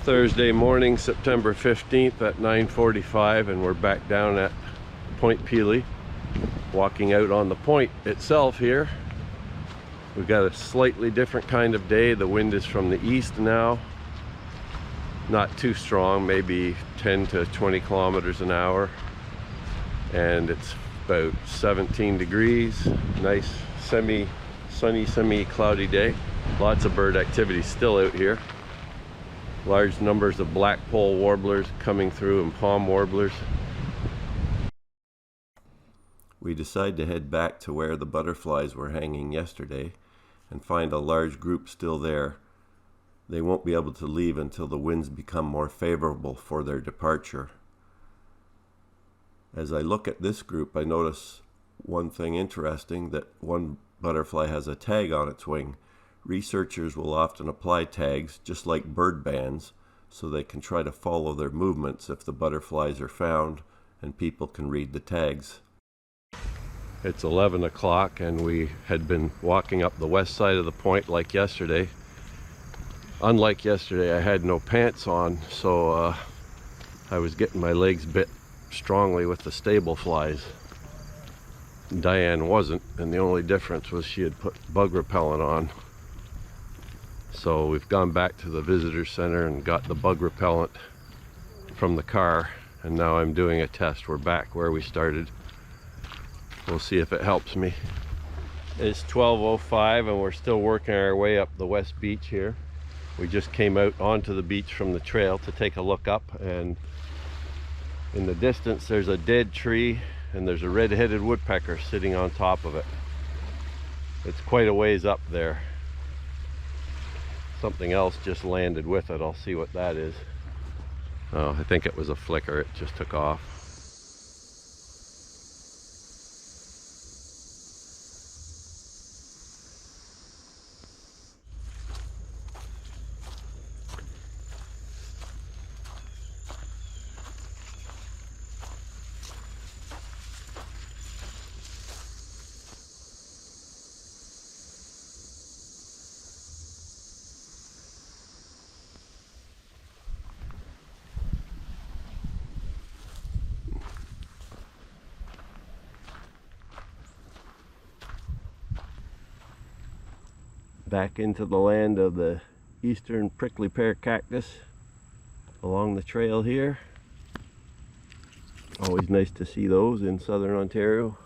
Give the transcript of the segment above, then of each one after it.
Thursday morning, September 15th at 9:45, and we're back down at Point Pelee, walking out on the point itself here. We've got a slightly different kind of day. The wind is from the east now, not too strong, maybe 10 to 20 kilometers an hour, and it's about 17 degrees. Nice semi-sunny, semi-cloudy day. Lots of bird activity still out here. Large numbers of blackpoll warblers coming through and palm warblers. We decide to head back to where the butterflies were hanging yesterday and find a large group still there. They won't be able to leave until the winds become more favorable for their departure. As I look at this group, I notice one thing interesting, that one butterfly has a tag on its wing. Researchers will often apply tags, just like bird bands, so they can try to follow their movements if the butterflies are found and people can read the tags. It's 11 o'clock and we had been walking up the west side of the point like yesterday. Unlike yesterday, I had no pants on, so I was getting my legs bit strongly with the stable flies. Diane wasn't, and the only difference was she had put bug repellent on. So we've gone back to the visitor center and got the bug repellent from the car, and now I'm doing a test. We're back where we started. We'll see if it helps me. It's 12:05 and we're still working our way up the west beach here. We just came out onto the beach from the trail to take a look up, and in the distance there's a dead tree and there's a red-headed woodpecker sitting on top of it. It's quite a ways up there. Something else just landed with it. I'll see what that is. Oh, I think it was a flicker. It just took off. Back into the land of the eastern prickly pear cactus along the trail here. Always nice to see those in southern Ontario.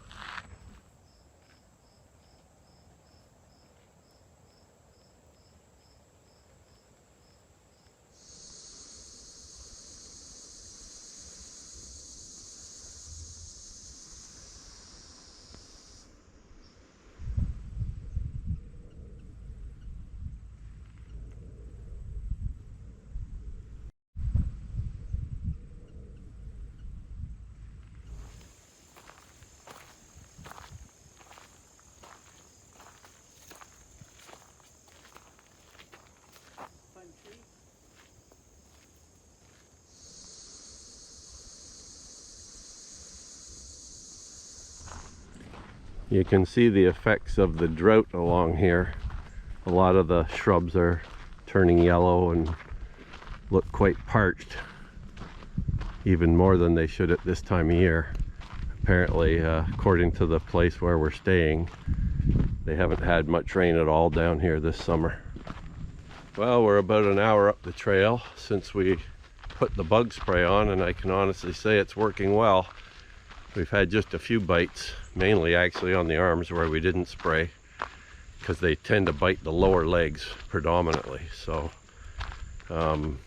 You can see the effects of the drought along here. A lot of the shrubs are turning yellow and look quite parched, even more than they should at this time of year. Apparently, according to the place where we're staying, they haven't had much rain at all down here this summer. Well, we're about an hour up the trail since we put the bug spray on, and I can honestly say it's working well. We've had just a few bites, mainly actually on the arms where we didn't spray, because they tend to bite the lower legs predominantly. So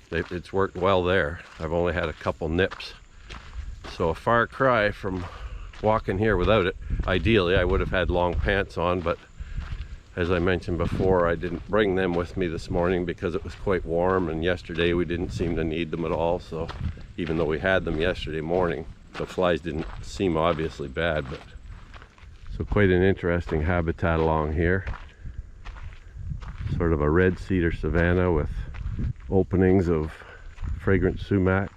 it's worked well there. I've only had a couple nips. So a far cry from walking here without it. Ideally, I would have had long pants on, but as I mentioned before, I didn't bring them with me this morning because it was quite warm, and yesterday we didn't seem to need them at all. So even though we had them yesterday morning, the flies didn't seem obviously bad. But so quite an interesting habitat along here. Sort of a red cedar savanna with openings of fragrant sumac,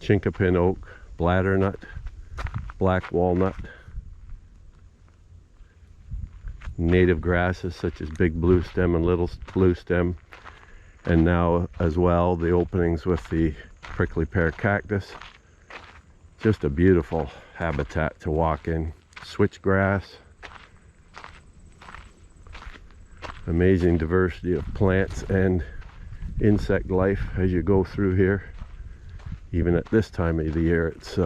chinkapin oak, bladdernut, black walnut, native grasses such as big blue stem and little blue stem, And now as well, the openings with the prickly pear cactus. Just a beautiful habitat to walk in. Switchgrass. Amazing diversity of plants and insect life as you go through here. Even at this time of the year, it's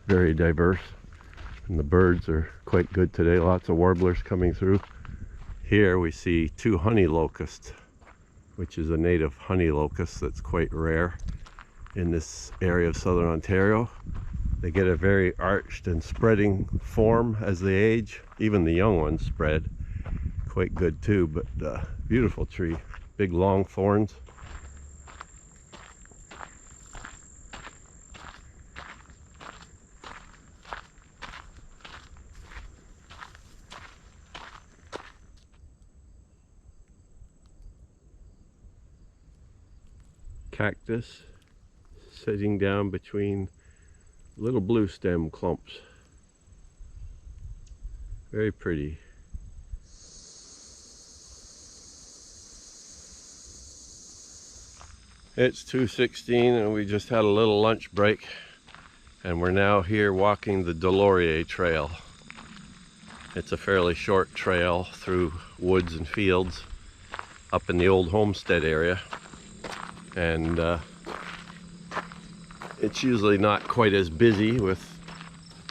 very diverse. And the birds are quite good today. Lots of warblers coming through. Here we see 2 honey locusts, which is a native honey locust that's quite rare in this area of southern Ontario. They get a very arched and spreading form as they age. Even the young ones spread quite good too, but beautiful tree. Big long thorns. Cactus sitting down between little blue stem clumps. Very pretty. It's 2:16 and we just had a little lunch break, and we're now here walking the Delorier Trail. It's a fairly short trail through woods and fields up in the old homestead area, and it's usually not quite as busy with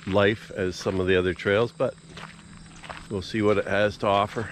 life as some of the other trails, but we'll see what it has to offer.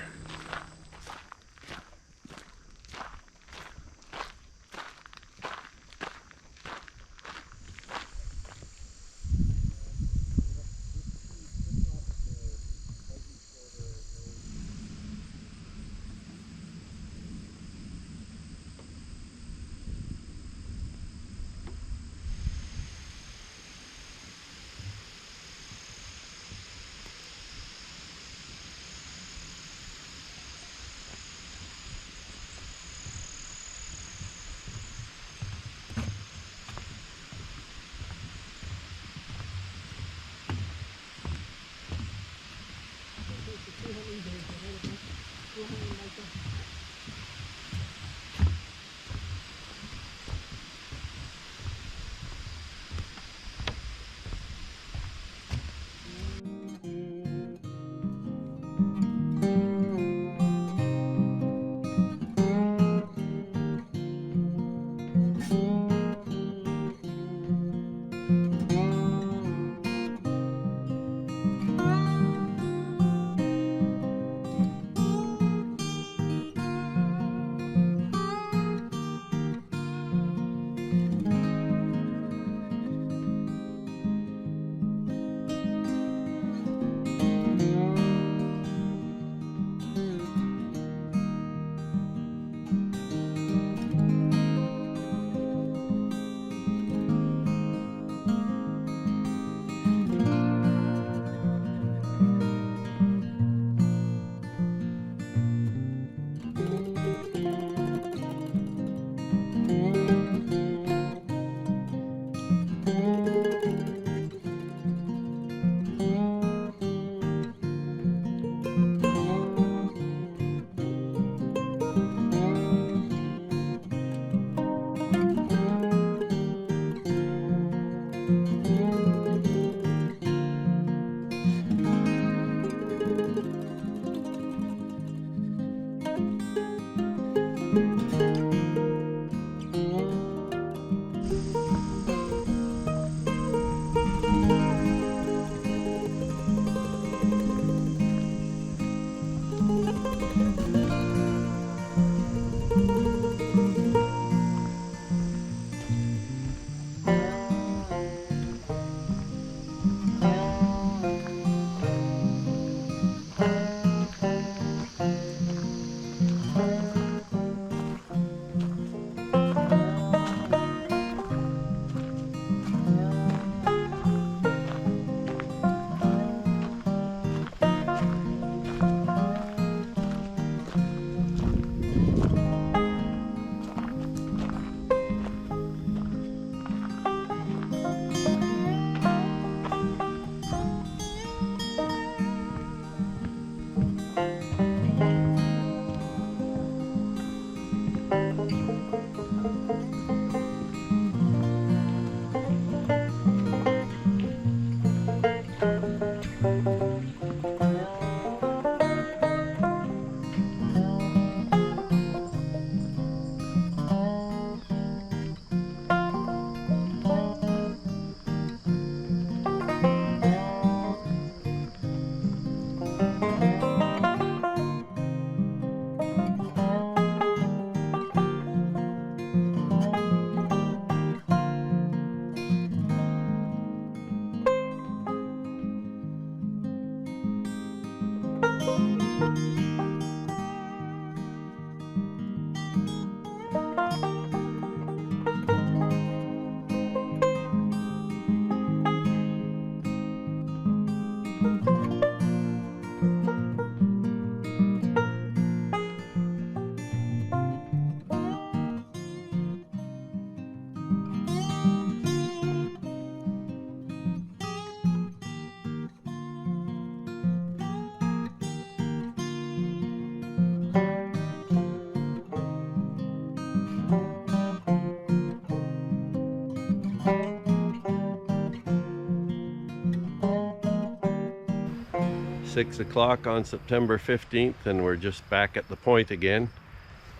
6 o'clock on September 15th, and we're just back at the point again.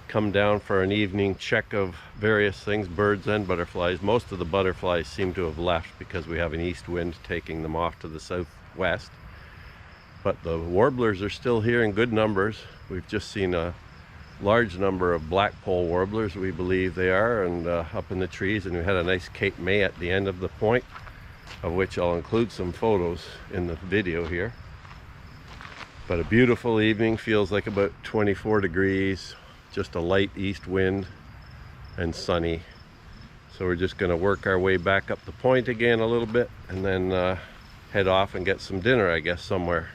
Come down for an evening check of various things, birds and butterflies. Most of the butterflies seem to have left because we have an east wind taking them off to the southwest. But the warblers are still here in good numbers. We've just seen a large number of blackpoll warblers, we believe they are, and up in the trees, and we had a nice Cape May at the end of the point, of which I'll include some photos in the video here. But a beautiful evening, feels like about 24 degrees, just a light east wind and sunny. So we're just going to work our way back up the point again a little bit, and then head off and get some dinner, I guess, somewhere.